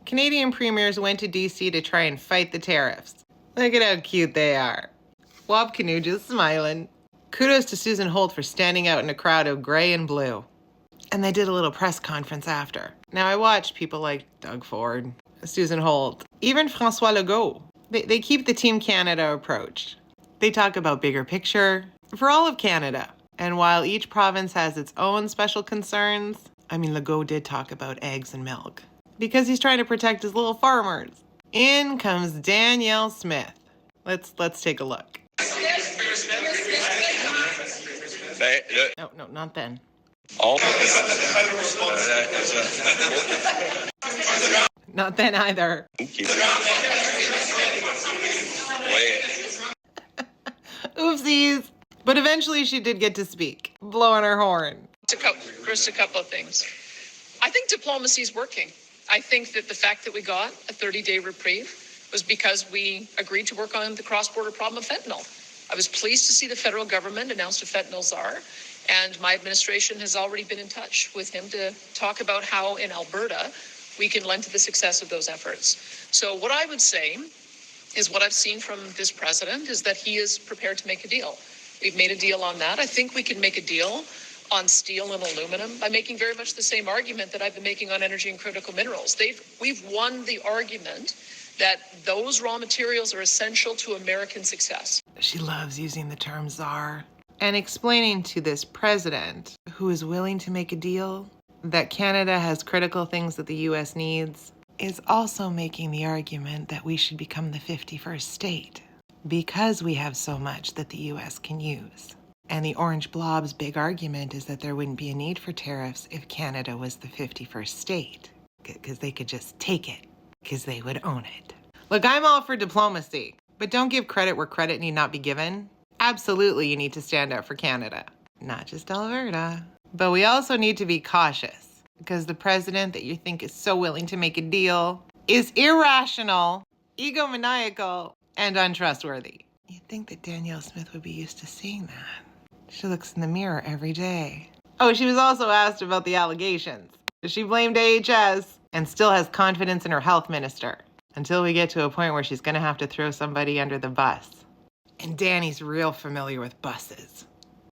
Canadian premiers went to DC to try and fight the tariffs. Look at how cute they are. Wapkanu just smiling. Kudos to Susan Holt for standing out in a crowd of gray and blue. And they did a little press conference after. Now I watched people like Doug Ford, Susan Holt, even François Legault. They keep the Team Canada approach. They talk about bigger picture for all of Canada. And while each province has its own special concerns, Legault did talk about eggs and milk because he's trying to protect his little farmers. In comes Danielle Smith. Let's take a look. No, not then. Not then either. Oopsies. But eventually she did get to speak, blowing her horn. First, a couple of things. I think diplomacy is working. I think that the fact that we got a 30-day reprieve was because we agreed to work on the cross-border problem of fentanyl. I was pleased to see the federal government announce a fentanyl czar, and my administration has already been in touch with him to talk about how in Alberta we can lend to the success of those efforts. So what I would say is what I've seen from this president is that he is prepared to make a deal. We've made a deal on that. I think we can make a deal on steel and aluminum by making very much the same argument that I've been making on energy and critical minerals. We've won the argument that those raw materials are essential to American success. She loves using the term czar and explaining to this president who is willing to make a deal that Canada has critical things that the U.S. needs is also making the argument that we should become the 51st state because we have so much that the U.S. can use. And the Orange Blob's big argument is that there wouldn't be a need for tariffs if Canada was the 51st state, because they could just take it, because they would own it. Look, I'm all for diplomacy, but don't give credit where credit need not be given. Absolutely, you need to stand up for Canada, not just Alberta. But we also need to be cautious, because the president that you think is so willing to make a deal is irrational, egomaniacal, and untrustworthy. You'd think that Danielle Smith would be used to seeing that. She looks in the mirror every day. Oh, she was also asked about the allegations. She blamed AHS and still has confidence in her health minister until we get to a point where she's going to have to throw somebody under the bus. And Danny's real familiar with buses.